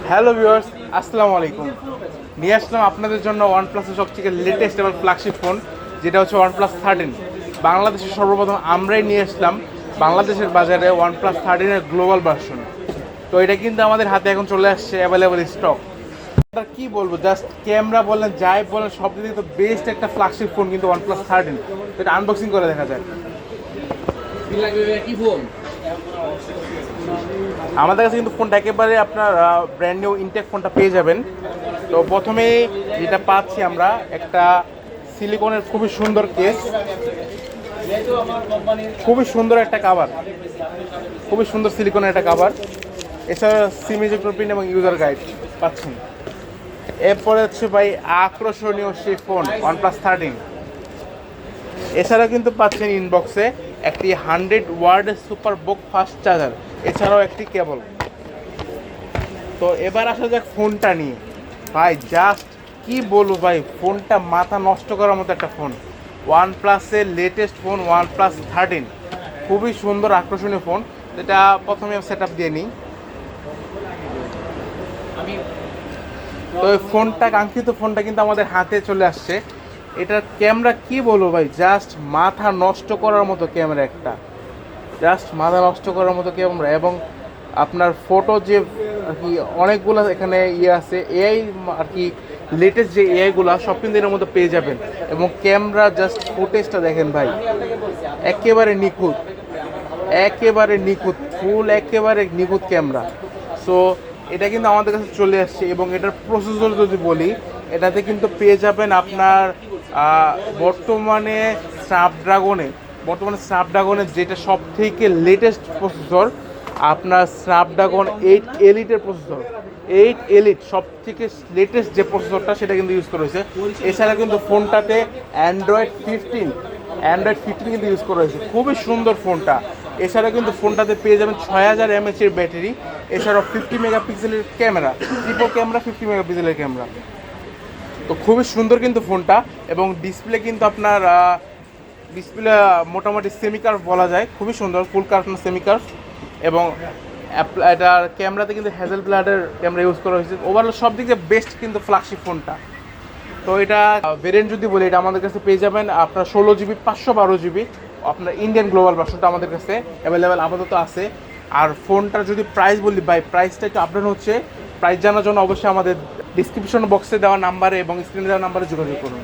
Hello viewers, আসসালামু আলাইকুম। নিয়ে আসলাম আপনাদের জন্য ওয়ানপ্লাসের সবথেকে লেটেস্ট এবং ফ্ল্যাগশিপ ফোন, যেটা হচ্ছে OnePlus 13। বাংলাদেশে সর্বপ্রথম আমরাই নিয়ে আসলাম বাংলাদেশের বাজারে OnePlus 13-এর গ্লোবাল ভার্সন। তো এটা কিন্তু আমাদের হাতে এখন চলে আসছে অ্যাভেলেবল স্টক। কি বলবো, জাস্ট ক্যামেরা বলেন যাই বলেন সব দিক থেকে তো বেস্ট একটা ফ্ল্যাগশিপ ফোন কিন্তু OnePlus 13। তো এটা আনবক্সিং করে দেখা যায়। কি ফোন? আমাদের কাছে কিন্তু ফোনটা একেবারে আপনার ব্র্যান্ড নিউ ইনটেক ফোনটা পেয়ে যাবেন। তো প্রথমে যেটা পাচ্ছি আমরা একটা সিলিকনের খুবই সুন্দর কেস, খুবই সুন্দর একটা কাভার, খুবই সুন্দর সিলিকনের একটা কাভার। এছাড়া সিমিজেক্টর প্রিন্ট এবং ইউজার গাইড পাচ্ছেন। এরপরে হচ্ছে ভাই আকর্ষণীয় সেই ফোন OnePlus 13। এছাড়াও কিন্তু পাচ্ছেন ইনবক্সে একটি 100 ওয়াট সুপার বুক ফাস্ট চার্জার, এছাড়াও একটি কেবল। তো এবার আসা যাক ফোনটা নিয়ে। ভাই জাস্ট কি বলবো ভাই, ফোনটা মাথা নষ্ট করার মতো একটা ফোন। ওয়ানপ্লাসের লেটেস্ট ফোন OnePlus 13, খুবই সুন্দর আকর্ষণীয় ফোন। যেটা প্রথমে সেট আপ দিয়ে নিই। তো এই ফোনটা, কাঙ্ক্ষিত ফোনটা কিন্তু আমাদের হাতে চলে আসছে। এটার ক্যামেরা কি বলবো ভাই, জাস্ট মাথা নষ্ট করার মতো ক্যামেরা একটা, জাস্ট মাথা নষ্ট করার মতো ক্যামেরা। এবং আপনার ফটো যে আর কি অনেকগুলো এখানে আছে এআই আর কি, লেটেস্ট যে এআইগুলো সব কিন্তু এর মধ্যে পেয়ে যাবেন। এবং ক্যামেরা জাস্ট ফুটেজটা দেখেন ভাই, একেবারে নিখুঁত, একেবারে নিখুঁত, ফুল একেবারে নিখুঁত ক্যামেরা। সো এটা কিন্তু আমাদের কাছে চলে আসছে। এবং এটার প্রসেসর যদি বলি, এটাতে কিন্তু পেয়ে যাবেন আপনার বর্তমানে স্ন্যাপড্রাগনের যেটা সব থেকে লেটেস্ট প্রসেসর, আপনার স্ন্যাপড্রাগন 8 এলিটের প্রসেসর। 8 এলিট সব থেকে লেটেস্ট যে প্রসেসরটা, সেটা কিন্তু ইউজ করা হয়েছে। এছাড়া কিন্তু ফোনটাতে অ্যান্ড্রয়েড 15 কিন্তু ইউজ করা হয়েছে। খুবই সুন্দর ফোনটা। এছাড়া কিন্তু ফোনটাতে পেয়ে যাবেন 6000 mAh-এর ব্যাটারি। এছাড়াও 50 মেগাপিক্সেলের ক্যামেরা, ট্রিপল ক্যামেরা, 50 মেগাপিক্সেলের ক্যামেরা। তো খুবই সুন্দর কিন্তু ফোনটা। এবং ডিসপ্লে কিন্তু আপনার ডিসপ্লে মোটামুটি সেমিকার্ভ বলা যায়, খুবই সুন্দর, ফুল কার্ভ না সেমিকার্ভ। এবং এটার ক্যামেরাতে কিন্তু হ্যাজেলব্লাডের ক্যামেরা ইউজ করা হয়েছে। ওভারঅল সব দিক দিয়ে বেস্ট কিন্তু ফ্ল্যাগশিপ ফোনটা। তো এটা ভেরিয়েন্ট যদি বলি, এটা আমাদের কাছে পেয়ে যাবেন আপনার 16GB 512GB। আপনার ইন্ডিয়ান গ্লোবাল ভার্সনটা আমাদের কাছে অ্যাভেলেবেল আপাতত আছে। আর ফোনটার যদি প্রাইস বলি ভাই, প্রাইসটা একটু আপডেট হচ্ছে। প্রাইস জানার জন্য অবশ্যই আমাদের ডিসক্রিপশন বক্সে দেওয়া নাম্বারে এবং স্ক্রিনে দেওয়া নাম্বারে যোগাযোগ করুন।